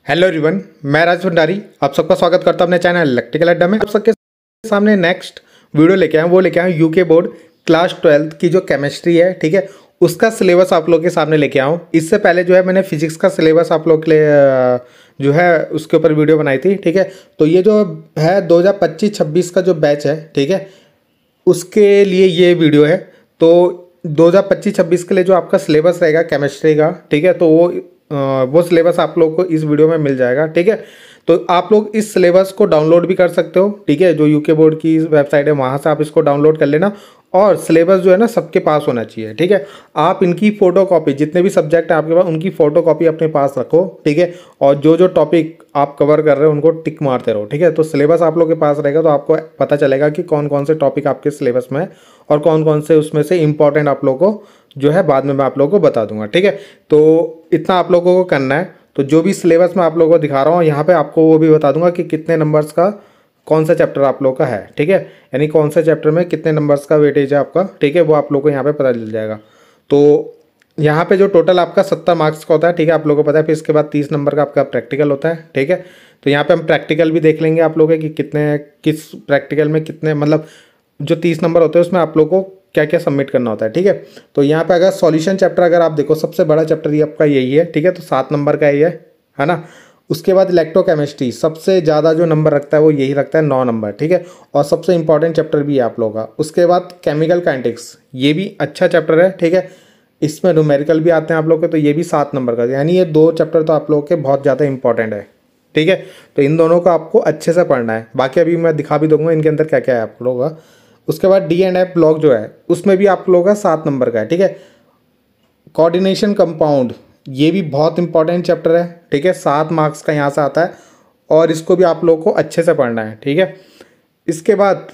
Hello everyone, मैं राज भंडारी आप सबका स्वागत करता हूं अपने चैनल इलेक्ट्रिकल अड्डा में। आप सबके सामने नेक्स्ट वीडियो लेके आया हूं, वो लेके आया हूं यूके बोर्ड क्लास 12 की जो केमिस्ट्री है, ठीक है, उसका सिलेबस आप लोग के सामने लेके आया हूं। इससे पहले जो है मैंने फिजिक्स का सिलेबस आप लोग के लिए जो है उसके ऊपर वीडियो बनाई थी, ठीक है। तो ये जो है 2025-26 का जो बैच है, ठीक है, उसके लिए ये वीडियो है। तो 2025-26 के लिए जो आपका सिलेबस रहेगा केमिस्ट्री का, ठीक है, तो वो सिलेबस आप लोग को इस वीडियो में मिल जाएगा, ठीक है। तो आप लोग इस सिलेबस को डाउनलोड भी कर सकते हो, ठीक है। जो यूके बोर्ड की वेबसाइट है वहाँ से आप इसको डाउनलोड कर लेना। और सिलेबस जो है ना सबके पास होना चाहिए, ठीक है। आप इनकी फ़ोटो कॉपी, जितने भी सब्जेक्ट हैं आपके पास, उनकी फ़ोटो कॉपी अपने पास रखो, ठीक है। और जो जो टॉपिक आप कवर कर रहे हो उनको टिक मारते रहो, ठीक है। तो सिलेबस आप लोग के पास रहेगा तो आपको पता चलेगा कि कौन कौन से टॉपिक आपके सिलेबस में है और कौन कौन से उसमें से इंपॉर्टेंट आप लोग को जो है बाद में मैं आप लोगों को बता दूंगा, ठीक है। तो इतना आप लोगों को करना है। तो जो भी सिलेबस मैं आप लोगों को दिखा रहा हूँ यहाँ पे आपको वो भी बता दूंगा कि कितने नंबर्स का कौन सा चैप्टर आप लोग का है, ठीक है। यानी कौन से चैप्टर में कितने नंबर्स का वेटेज है आपका, ठीक है, वो आप लोग को यहाँ पे पता चल जाएगा। तो यहाँ पे जो टोटल आपका 70 मार्क्स का होता है, ठीक है, आप लोगों को पता है। फिर इसके बाद 30 नंबर का आपका प्रैक्टिकल होता है, ठीक है। तो यहाँ पे हम प्रैक्टिकल भी देख लेंगे आप लोग कि कितने किस प्रैक्टिकल में कितने, मतलब जो 30 नंबर होते हैं उसमें आप लोग को क्या क्या सबमिट करना होता है, ठीक है। तो यहाँ पे अगर सॉल्यूशन चैप्टर अगर आप देखो, सबसे बड़ा चैप्टर ये आपका यही है, ठीक है। तो 7 नंबर का ये है ना। उसके बाद इलेक्ट्रोकेमिस्ट्री सबसे ज़्यादा जो नंबर रखता है वो यही रखता है 9 नंबर, ठीक है। और सबसे इंपॉर्टेंट चैप्टर भी है आप लोगों का। उसके बाद केमिकल काइनेटिक्स, ये भी अच्छा चैप्टर है, ठीक है। इसमें न्यूमेरिकल भी आते हैं आप लोग के, तो ये भी 7 नंबर का, यानी ये 2 चैप्टर तो आप लोग के बहुत ज़्यादा इंपॉर्टेंट है, ठीक है। तो इन दोनों को आपको अच्छे से पढ़ना है। बाकी अभी मैं दिखा भी दूंगा इनके अंदर क्या क्या है आप लोगों का। उसके बाद डी एंड एफ ब्लॉक जो है उसमें भी आप लोगों का 7 नंबर का है, ठीक है। कोऑर्डिनेशन कंपाउंड, ये भी बहुत इंपॉर्टेंट चैप्टर है, ठीक है। 7 मार्क्स का यहाँ से आता है और इसको भी आप लोगों को अच्छे से पढ़ना है, ठीक है। इसके बाद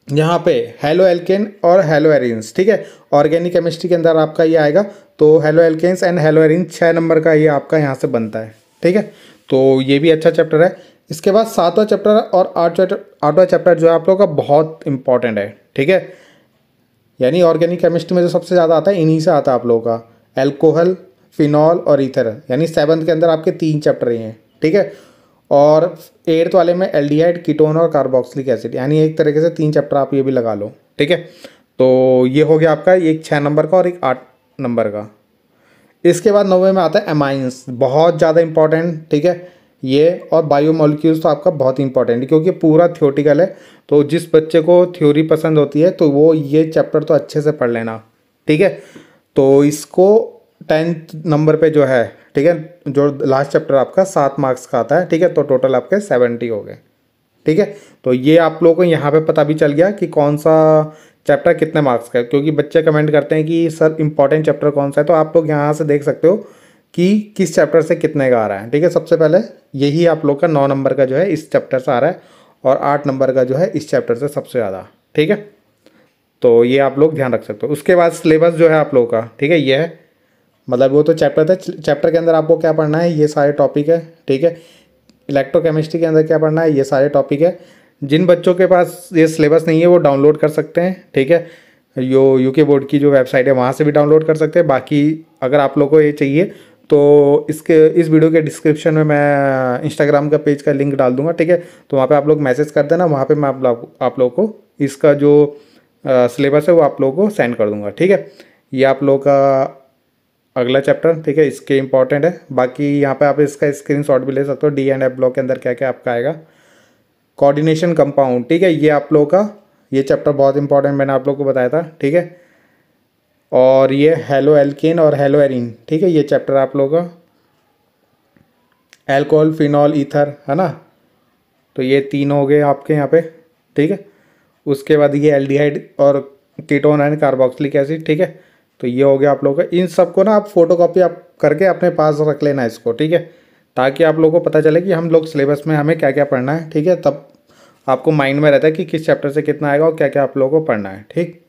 यहाँ पे हेलो एल्केन और हेलो एरिन्स, ठीक है। ऑर्गेनिक केमिस्ट्री के अंदर आपका ये आएगा। तो haloalkanes and haloarenes 6 number का ये आपका यहाँ से बनता है, ठीक है। तो ये भी अच्छा चैप्टर है। इसके बाद 7वां चैप्टर और 8वां चैप्टर जो है आप लोगों का बहुत इंपॉर्टेंट है, ठीक है। यानी ऑर्गेनिक केमिस्ट्री में जो सबसे ज़्यादा आता है इन्हीं से आता है आप लोगों का, एल्कोहल, फिनॉल और ईथर। यानी 7th के अंदर आपके 3 चैप्टर ही हैं, ठीक है। और 8th वाले में एल्डिहाइड, कीटोन और कार्बोक्सिलिक एसिड, यानी एक तरीके से 3 चैप्टर आप ये भी लगा लो, ठीक है। तो ये हो गया आपका एक 6 नंबर का और एक 8 नंबर का। इसके बाद 9वें में आता है एमाइंस, बहुत ज़्यादा इंपॉर्टेंट, ठीक है ये। और बायोमोलिक्यूल्स तो आपका बहुत इंपॉर्टेंट है क्योंकि पूरा थ्योरेटिकल है। तो जिस बच्चे को थ्योरी पसंद होती है तो वो ये चैप्टर तो अच्छे से पढ़ लेना, ठीक है। तो इसको 10th नंबर पे जो है, ठीक है, जो लास्ट चैप्टर आपका 7 मार्क्स का आता है, ठीक है। तो टोटल आपके 70 हो गए, ठीक है। तो ये आप लोगों को यहाँ पे पता भी चल गया कि कौन सा चैप्टर कितने मार्क्स का है, क्योंकि बच्चे कमेंट करते हैं कि सर इंपॉर्टेंट चैप्टर कौन सा है। तो आप लोग यहाँ से देख सकते हो कि किस चैप्टर से कितने का आ रहा है, ठीक है। सबसे पहले यही आप लोग का 9 नंबर का जो है इस चैप्टर से आ रहा है और 8 नंबर का जो है इस चैप्टर से सबसे ज़्यादा, ठीक है। तो ये आप लोग ध्यान रख सकते हो। उसके बाद सिलेबस जो है आप लोगों का, ठीक है, ये है, मतलब वो तो चैप्टर था। चैप्टर के अंदर आपको क्या पढ़ना है, ये सारे टॉपिक है, ठीक है। इलेक्ट्रोकेमिस्ट्री के अंदर क्या पढ़ना है, ये सारे टॉपिक है। जिन बच्चों के पास ये सिलेबस नहीं है वो डाउनलोड कर सकते हैं, ठीक है। यूके बोर्ड की जो वेबसाइट है वहाँ से भी डाउनलोड कर सकते हैं। बाकी अगर आप लोगों को ये चाहिए तो इस वीडियो के डिस्क्रिप्शन में मैं इंस्टाग्राम का पेज का लिंक डाल दूंगा, ठीक है। तो वहाँ पे आप लोग मैसेज कर देना, वहाँ पे मैं आप लोगों को इसका जो सिलेबस है वो आप लोगों को सेंड कर दूंगा, ठीक है। ये आप लोगों का अगला चैप्टर, ठीक है, इसके इंपॉर्टेंट है। बाकी यहाँ पे आप इसका स्क्रीनशॉट भी ले सकते हो। डी एंड एफ ब्लॉक के अंदर क्या क्या आपका आएगा। कोऑर्डिनेशन कंपाउंड, ठीक है, ये आप लोगों का ये चैप्टर बहुत इंपॉर्टेंट, मैंने आप लोगों को बताया था, ठीक है। और ये हेलो एल्केन और हेलो एरिन, ठीक है, ये चैप्टर आप लोगों का। एल्कोहल, फिनॉल, ईथर, है ना। तो ये 3 हो गए आपके यहाँ पे, ठीक है। उसके बाद ये एल्डिहाइड और कीटोन एंड कार्बोक्सिलिक एसिड, ठीक है। तो ये हो गया आप लोगों का। इन सबको ना आप फोटोकॉपी आप करके अपने पास रख लेना इसको, ठीक है, ताकि आप लोगों को पता चले कि हम लोग सिलेबस में हमें क्या क्या पढ़ना है, ठीक है। तब आपको माइंड में रहता है कि किस चैप्टर से कितना आएगा और क्या क्या आप लोगों को पढ़ना है, ठीक।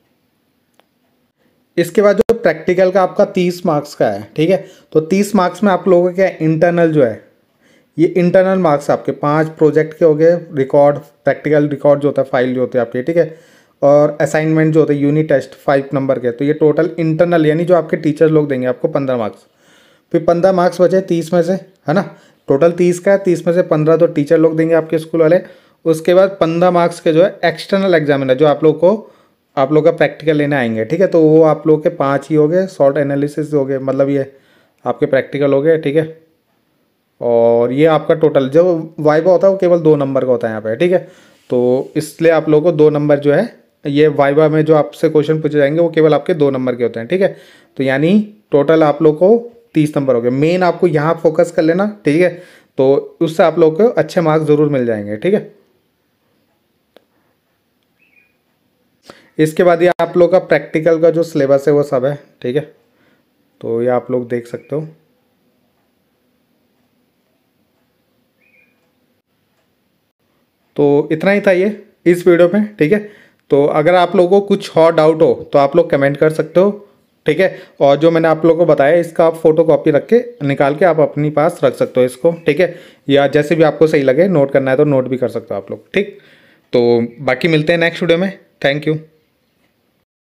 इसके बाद जो प्रैक्टिकल का आपका 30 मार्क्स का है, ठीक है। तो 30 मार्क्स में आप लोगों के क्या इंटरनल जो है, ये इंटरनल मार्क्स आपके 5 प्रोजेक्ट के हो गए, रिकॉर्ड, प्रैक्टिकल रिकॉर्ड जो होता है, फाइल जो होती है आपकी, ठीक है। और असाइनमेंट जो होते हैं, यूनिट टेस्ट 5 नंबर के। तो ये टोटल इंटरनल यानी जो आपके टीचर लोग देंगे आपको 15 मार्क्स। फिर 15 मार्क्स बचे 30 में से, है ना। टोटल 30 का है, 30 में से 15 तो टीचर लोग देंगे आपके स्कूल वाले। उसके बाद 15 मार्क्स के जो है एक्सटर्नल एग्जामिनर जो आप लोग का प्रैक्टिकल लेने आएंगे, ठीक है। तो वो आप लोग के 5 ही हो गए, शॉर्ट एनालिसिस हो गए, मतलब ये आपके प्रैक्टिकल हो गए, ठीक है। और ये आपका टोटल जो वाइवा होता है वो केवल 2 नंबर का होता है यहाँ पे, ठीक है। तो इसलिए आप लोगों को 2 नंबर जो है, ये वाइवा में जो आपसे क्वेश्चन पूछे जाएंगे वो केवल आपके 2 नंबर के होते हैं, ठीक है। तो यानी टोटल आप लोग को 30 नंबर हो गए। मेन आपको यहाँ फोकस कर लेना, ठीक है। तो उससे आप लोग को अच्छे मार्क्स ज़रूर मिल जाएंगे, ठीक है। इसके बाद ये आप लोग का प्रैक्टिकल का जो सिलेबस है वो सब है, ठीक है। तो ये आप लोग देख सकते हो। तो इतना ही था ये इस वीडियो में, ठीक है। तो अगर आप लोगों को कुछ और डाउट हो तो आप लोग कमेंट कर सकते हो, ठीक है। और जो मैंने आप लोगों को बताया इसका आप फोटो कॉपी रख के निकाल के आप अपनी पास रख सकते हो इसको, ठीक है। या जैसे भी आपको सही लगे, नोट करना है तो नोट भी कर सकते हो आप लोग, ठीक। तो बाकी मिलते हैं नेक्स्ट वीडियो में। Thank you.